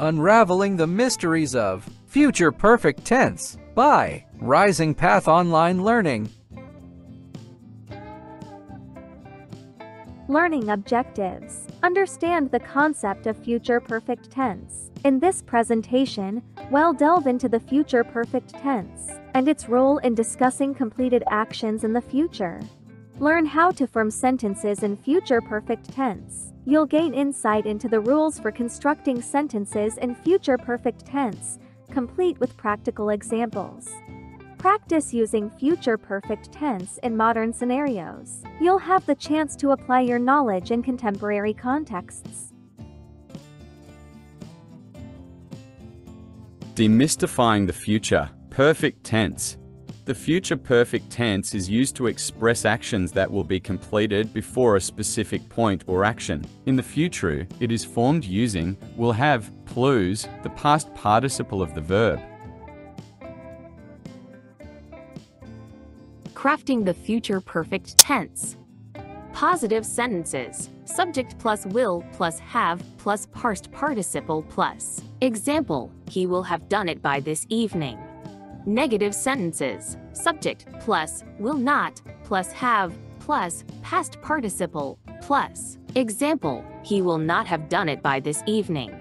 Unraveling the Mysteries of Future Perfect Tense by Rising Path Online Learning. Learning objectives. Understand the concept of future perfect tense. In this presentation, we'll delve into the future perfect tense and its role in discussing completed actions in the future. Learn how to form sentences in future perfect tense. You'll gain insight into the rules for constructing sentences in future perfect tense, complete with practical examples. Practice using future perfect tense in modern scenarios. You'll have the chance to apply your knowledge in contemporary contexts. Demystifying the future perfect tense. The future perfect tense is used to express actions that will be completed before a specific point or action. In the future, it is formed using will have plus, the past participle of the verb. Crafting the future perfect tense. Positive sentences. Subject plus will plus have plus past participle plus. Example, he will have done it by this evening. Negative sentences. Subject plus will not plus have plus past participle plus. Example, he will not have done it by this evening.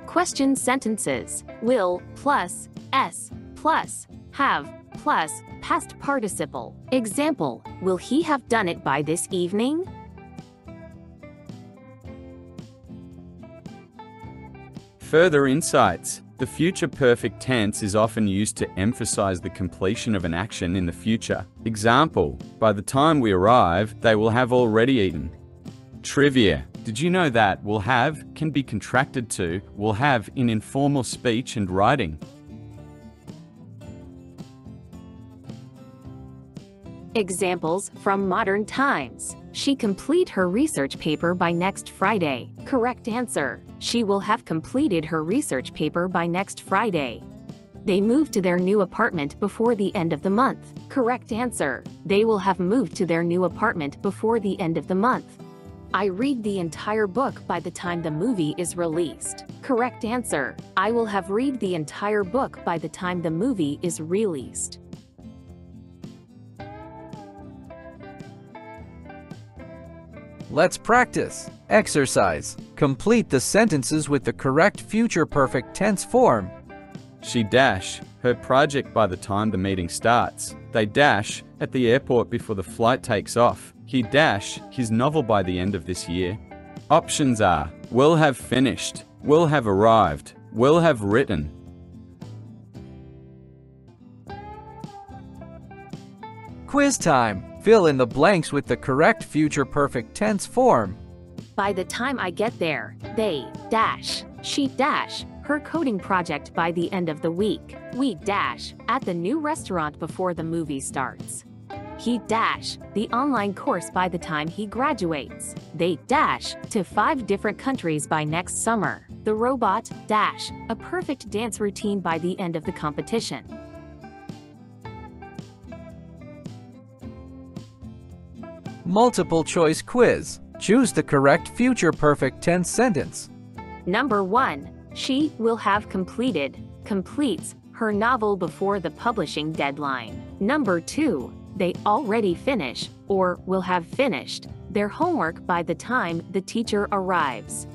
Question sentences. Will plus s plus have plus past participle. Example, will he have done it by this evening? Further insights. The future perfect tense is often used to emphasize the completion of an action in the future. Example, by the time we arrive, they will have already eaten. Trivia. Did you know that will have can be contracted to will have in informal speech and writing? Examples from modern times. She complete her research paper by next Friday. Correct answer. She will have completed her research paper by next Friday. They moved to their new apartment before the end of the month. Correct answer. They will have moved to their new apartment before the end of the month. I read the entire book by the time the movie is released. Correct answer. I will have read the entire book by the time the movie is released. Let's practice. Exercise. Complete the sentences with the correct future perfect tense form. She dash her project by the time the meeting starts. They dash at the airport before the flight takes off. He dash his novel by the end of this year. Options are will have finished, will have arrived, will have written. Quiz time. Fill in the blanks with the correct future perfect tense form. By the time I get there, they dash. She dash her coding project by the end of the week. We dash at the new restaurant before the movie starts. He dash the online course by the time he graduates. They dash to 5 different countries by next summer. The robot dash a perfect dance routine by the end of the competition. Multiple choice quiz. Choose the correct future perfect tense sentence. Number 1. She will have completes her novel before the publishing deadline. Number 2. They already finish, or will have finished, their homework by the time the teacher arrives.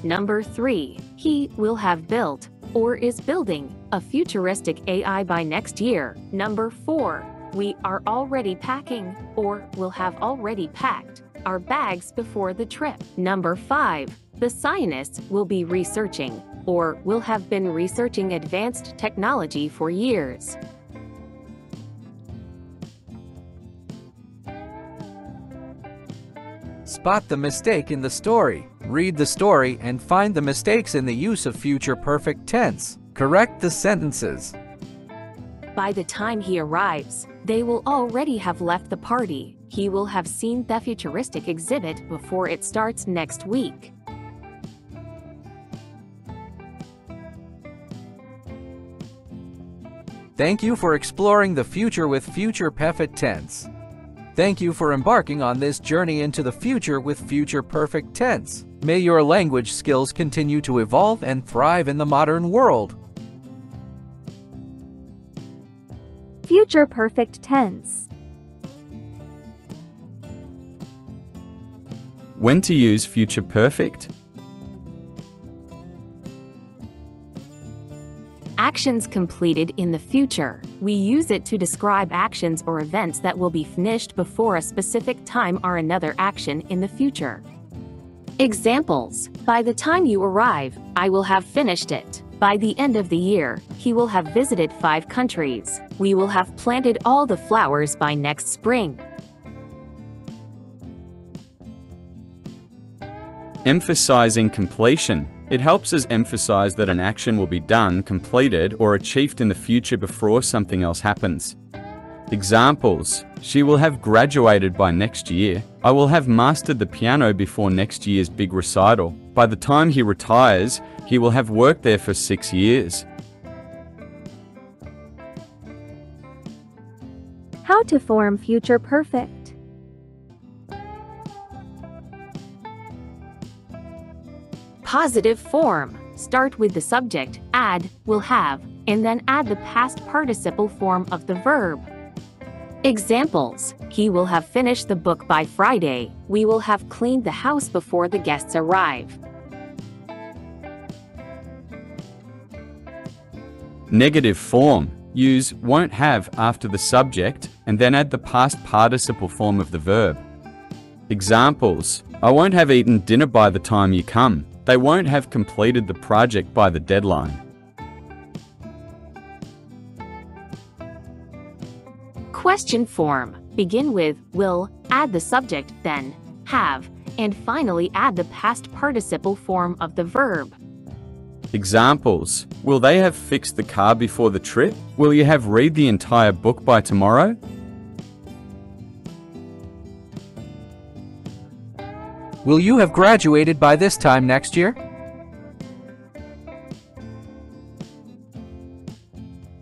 Number 3. He will have built, or is building, a futuristic AI by next year. Number 4. We are already packing, or will have already packed, our bags before the trip. Number 5. The scientists will be researching, or will have been researching advanced technology for years. Spot the mistake in the story. Read the story and find the mistakes in the use of future perfect tense. Correct the sentences. By the time he arrives, they will already have left the party. He will have seen the futuristic exhibit before it starts next week. Thank you for exploring the future with future perfect tense. Thank you for embarking on this journey into the future with future perfect tense. May your language skills continue to evolve and thrive in the modern world. Future perfect tense. When to use future perfect? Actions completed in the future. We use it to describe actions or events that will be finished before a specific time or another action in the future. Examples: by the time you arrive, I will have finished it. By the end of the year, he will have visited 5 countries. We will have planted all the flowers by next spring. Emphasizing completion. It helps us emphasize that an action will be done, completed, or achieved in the future before something else happens. Examples: she will have graduated by next year. I will have mastered the piano before next year's big recital. By the time he retires, he will have worked there for 6 years. How to form future perfect. Positive form. Start with the subject, add, will have, and then add the past participle form of the verb. Examples: he will have finished the book by Friday. We will have cleaned the house before the guests arrive. Negative form. Use won't have after the subject and then add the past participle form of the verb. Examples: I won't have eaten dinner by the time you come. They won't have completed the project by the deadline. Question form. Begin with will, add the subject, then have, and finally add the past participle form of the verb. Examples: will they have fixed the car before the trip? Will you have read the entire book by tomorrow? Will you have graduated by this time next year?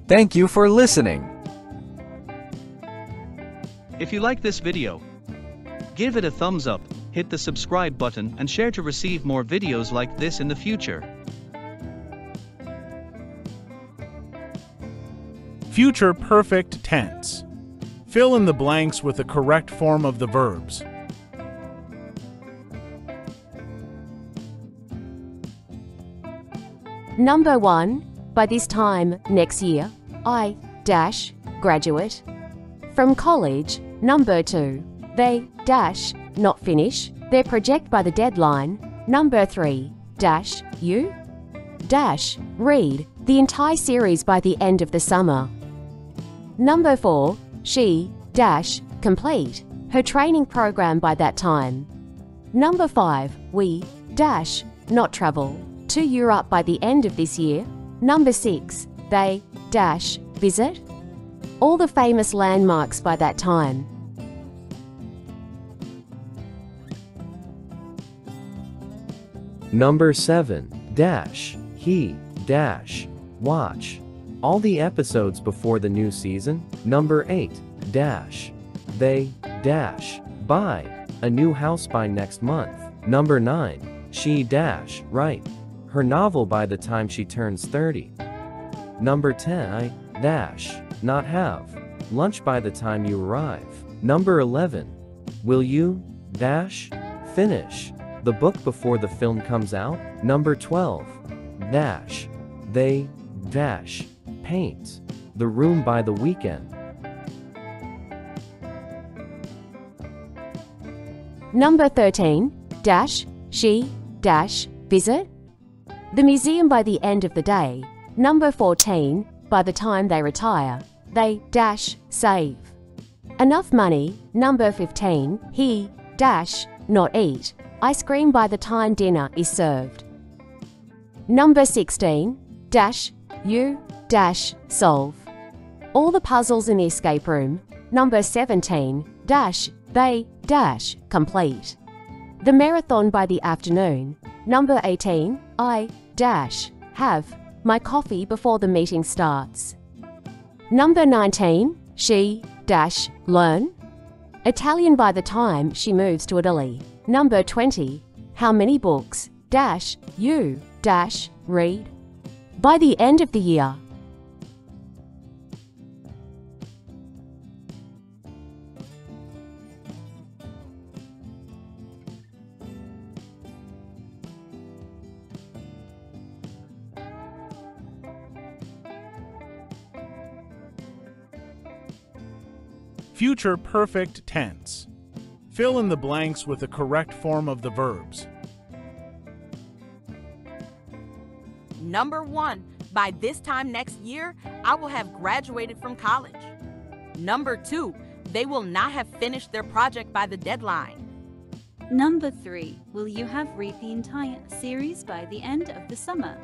Thank you for listening. If you like this video, give it a thumbs up, hit the subscribe button and share to receive more videos like this in the future. Future perfect tense. Fill in the blanks with the correct form of the verbs. Number 1. By this time next year, I graduate from college. Number 2. They not finish their project by the deadline. Number 3. You read the entire series by the end of the summer. Number 4. She complete her training program by that time. Number 5. We not travel to Europe by the end of this year. Number 6. They visit all the famous landmarks by that time. Number 7. He watch all the episodes before the new season. Number 8. They buy a new house by next month. Number 9. She write her novel by the time she turns 30. Number 10. I not have lunch by the time you arrive. Number 11. Will you finish the book before the film comes out? Number 12. They paint the room by the weekend. Number 13. She visit the museum by the end of the day. Number 14. By the time they retire, they save enough money. Number 15. He not eat ice cream by the time dinner is served. Number 16. You solve all the puzzles in the escape room. Number 17. They complete the marathon by the afternoon. Number 18. I have my coffee before the meeting starts. Number 19. She learn Italian by the time she moves to Italy. Number 20. How many books dash you dash read by the end of the year? Future perfect tense. Fill in the blanks with the correct form of the verbs. Number 1, by this time next year, I will have graduated from college. Number 2, they will not have finished their project by the deadline. Number 3, will you have read the entire series by the end of the summer?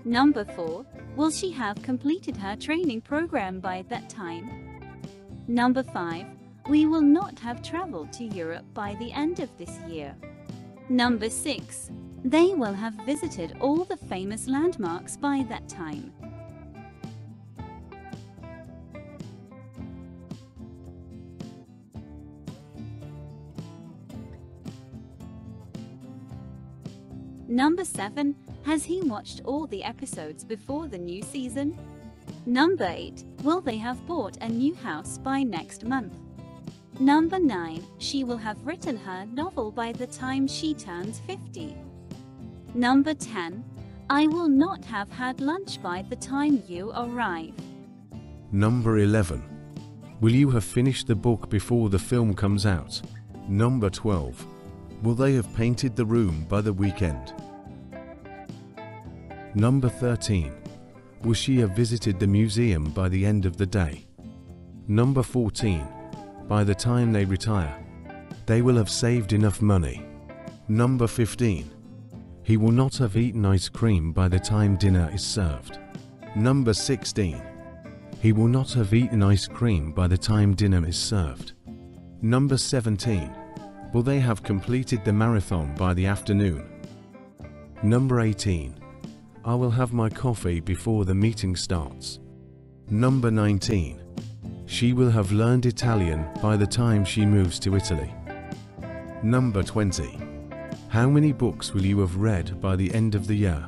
Number 4, will she have completed her training program by that time? Number 5, we will not have traveled to Europe by the end of this year. Number 6, they will have visited all the famous landmarks by that time. Number 7, has he watched all the episodes before the new season? Number 8, will they have bought a new house by next month? Number 9, she will have written her novel by the time she turns 50. Number 10, I will not have had lunch by the time you arrive. Number 11, will you have finished the book before the film comes out? Number 12, will they have painted the room by the weekend? Number 13, will she have visited the museum by the end of the day? Number 14, by the time they retire, they will have saved enough money. Number 15, he will not have eaten ice cream by the time dinner is served. Number 16, he will not have eaten ice cream by the time dinner is served. Number 17, will they have completed the marathon by the afternoon? Number 18, I will have my coffee before the meeting starts. Number 19, she will have learned Italian by the time she moves to Italy. Number 20, how many books will you have read by the end of the year?